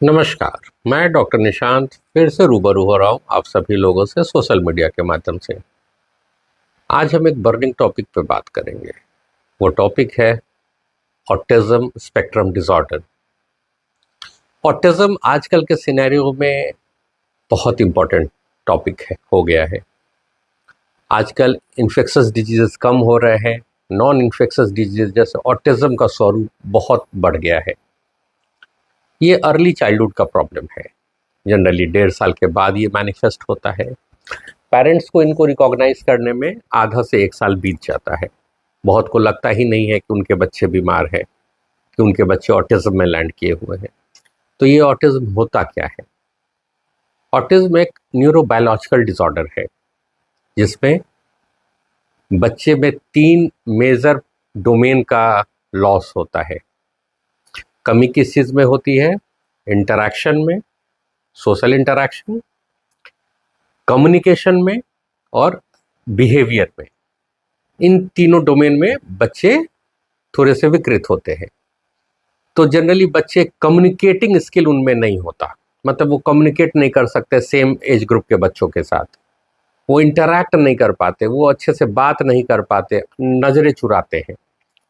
नमस्कार, मैं डॉक्टर निशांत फिर से रूबरू हो रहा हूँ आप सभी लोगों से सोशल मीडिया के माध्यम से। आज हम एक बर्निंग टॉपिक पे बात करेंगे। वो टॉपिक है ऑटिज्म स्पेक्ट्रम डिसऑर्डर। ऑटिज्म आजकल के सिनेरियो में बहुत इम्पोर्टेंट टॉपिक हो गया है। आजकल इन्फेक्शस डिजीजेस कम हो रहे हैं, नॉन इन्फेक्शस डिजीज जैसे ऑटिज्म का स्वरूप बहुत बढ़ गया है। ये अर्ली चाइल्डहुड का प्रॉब्लम है। जनरली 1.5 साल के बाद ये मैनिफेस्ट होता है। पेरेंट्स को इनको रिकॉग्नाइज करने में आधा से 1 साल बीत जाता है। बहुत को लगता ही नहीं है कि उनके बच्चे बीमार हैं, कि उनके बच्चे ऑटिज्म में लैंड किए हुए हैं। तो ये ऑटिज्म होता क्या है? ऑटिज्म एक न्यूरोबायोलॉजिकल डिसऑर्डर है जिसमें बच्चे में 3 मेजर डोमेन का लॉस होता है। कमी किस चीज़ में होती है? इंटरैक्शन में, सोशल इंटरैक्शन, कम्युनिकेशन में और बिहेवियर में। इन तीनों डोमेन में बच्चे थोड़े से विकृत होते हैं। तो जनरली बच्चे कम्युनिकेटिंग स्किल उनमें नहीं होता, मतलब वो कम्युनिकेट नहीं कर सकते सेम एज ग्रुप के बच्चों के साथ। वो इंटरैक्ट नहीं कर पाते, वो अच्छे से बात नहीं कर पाते, नज़रें चुराते हैं,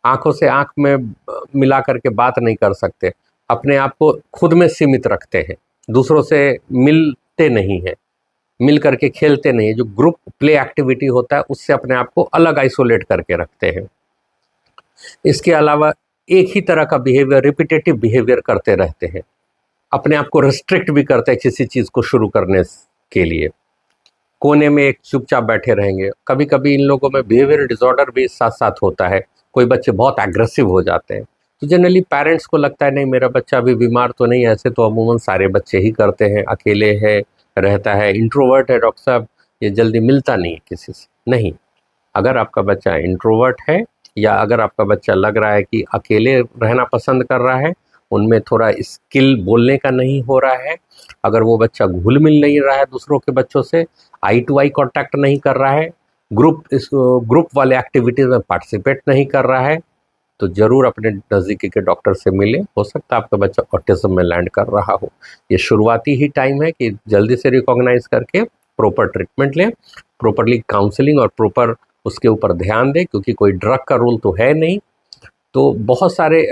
आंखों से आंख में मिला करके बात नहीं कर सकते, अपने आप को खुद में सीमित रखते हैं, दूसरों से मिलते नहीं हैं, मिल करके खेलते नहीं है। जो ग्रुप प्ले एक्टिविटी होता है उससे अपने आप को अलग आइसोलेट करके रखते हैं। इसके अलावा एक ही तरह का बिहेवियर, रिपीटेटिव बिहेवियर करते रहते हैं, अपने आप को रिस्ट्रिक्ट भी करते हैं किसी चीज़ को शुरू करने के लिए। कोने में एक चुपचाप बैठे रहेंगे। कभी कभी इन लोगों में बिहेवियर डिसऑर्डर भी साथ साथ होता है। कोई बच्चे बहुत एग्रेसिव हो जाते हैं। तो जनरली पेरेंट्स को लगता है नहीं मेरा बच्चा अभी बीमार तो नहीं है। ऐसे तो अमूमन सारे बच्चे ही करते हैं, अकेले है, रहता है, इंट्रोवर्ट है, डॉक्टर साहब ये जल्दी मिलता नहीं है किसी से। नहीं, अगर आपका बच्चा इंट्रोवर्ट है या अगर आपका बच्चा लग रहा है कि अकेले रहना पसंद कर रहा है, उनमें थोड़ा स्किल बोलने का नहीं हो रहा है, अगर वो बच्चा घुल मिल नहीं रहा है दूसरों के बच्चों से, आई टू आई कांटेक्ट नहीं कर रहा है, ग्रुप वाले एक्टिविटीज़ में पार्टिसिपेट नहीं कर रहा है, तो ज़रूर अपने नज़दीकी के डॉक्टर से मिले। हो सकता है आपका बच्चा ऑटिज्म में लैंड कर रहा हो। ये शुरुआती ही टाइम है कि जल्दी से रिकॉग्नाइज करके प्रॉपर ट्रीटमेंट लें, प्रॉपरली काउंसलिंग और प्रॉपर उसके ऊपर ध्यान दें, क्योंकि कोई ड्रग का रूल तो है नहीं। तो बहुत सारे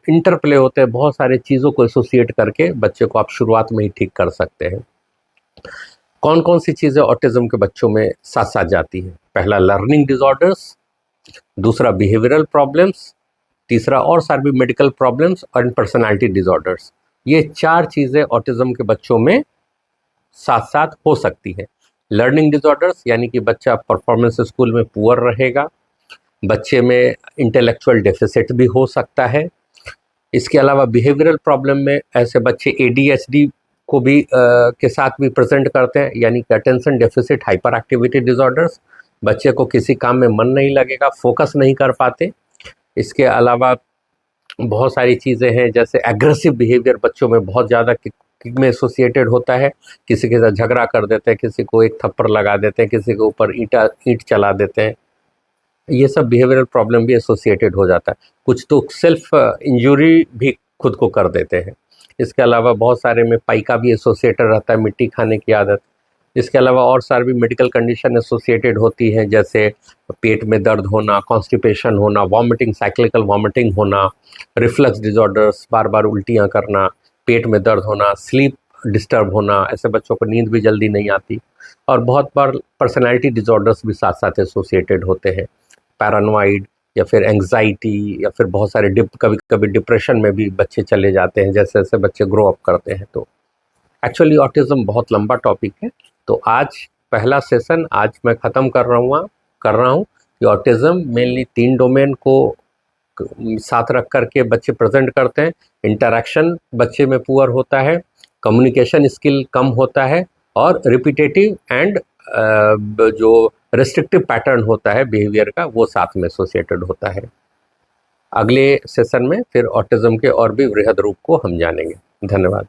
इंटरप्ले होते हैं, बहुत सारे चीज़ों को एसोसिएट करके बच्चे को आप शुरुआत में ही ठीक कर सकते हैं। कौन कौन सी चीज़ें ऑटिज्म के बच्चों में साथ साथ जाती हैं? पहला लर्निंग डिसऑर्डर्स, दूसरा बिहेवियरल प्रॉब्लम्स, तीसरा और सारे भी मेडिकल प्रॉब्लम्स और पर्सनालिटी डिसऑर्डर्स। ये 4 चीज़ें ऑटिज्म के बच्चों में साथ साथ हो सकती हैं। लर्निंग डिसऑर्डर्स यानी कि बच्चा परफॉर्मेंस स्कूल में पुअर रहेगा, बच्चे में इंटेलेक्चुअल डेफिसिट भी हो सकता है। इसके अलावा बिहेवियरल प्रॉब्लम में ऐसे बच्चे ADHD को भी के साथ भी प्रेजेंट करते हैं, यानी कि attention deficit hyper activity disorders. बच्चे को किसी काम में मन नहीं लगेगा, फोकस नहीं कर पाते। इसके अलावा बहुत सारी चीज़ें हैं, जैसे एग्रेसिव बिहेवियर बच्चों में बहुत ज़्यादा में एसोसिएटेड होता है। किसी के साथ झगड़ा कर देते हैं, किसी को एक थप्पड़ लगा देते हैं, किसी के ऊपर ईंट चला देते हैं। ये सब बिहेवियरल प्रॉब्लम भी एसोसिएटेड हो जाता है। कुछ तो सेल्फ इंजरी भी खुद को कर देते हैं। इसके अलावा बहुत सारे में पाइका भी एसोसिएटेड रहता है, मिट्टी खाने की आदत। इसके अलावा और सारी भी मेडिकल कंडीशन एसोसिएटेड होती हैं, जैसे पेट में दर्द होना, कॉन्स्टिपेशन होना, वॉमिटिंग, साइक्लिकल वॉमिटिंग होना, रिफ्लक्स डिसऑर्डर्स, बार बार उल्टियाँ करना, पेट में दर्द होना, स्लीप डिस्टर्ब होना, ऐसे बच्चों को नींद भी जल्दी नहीं आती। और बहुत बार पर्सनैलिटी डिसऑर्डर्स भी साथ साथ एसोसिएटेड होते हैं, पैरानॉइड या फिर एंग्जाइटी, या फिर बहुत सारे कभी कभी डिप्रेशन में भी बच्चे चले जाते हैं जैसे जैसे बच्चे ग्रो अप करते हैं। तो एक्चुअली ऑटिज्म बहुत लंबा टॉपिक है। तो आज पहला सेशन आज मैं ख़त्म कर रहा हूँ कि ऑटिज्म मेनली 3 डोमेन को साथ रख करके बच्चे प्रेजेंट करते हैं। इंटरैक्शन बच्चे में पुअर होता है, कम्युनिकेशन स्किल कम होता है, और रिपीटेटिव एंड जो रेस्ट्रिक्टिव पैटर्न होता है बिहेवियर का, वो साथ में एसोसिएटेड होता है। अगले सेशन में फिर ऑटिज्म के और भी वृहद रूप को हम जानेंगे। धन्यवाद।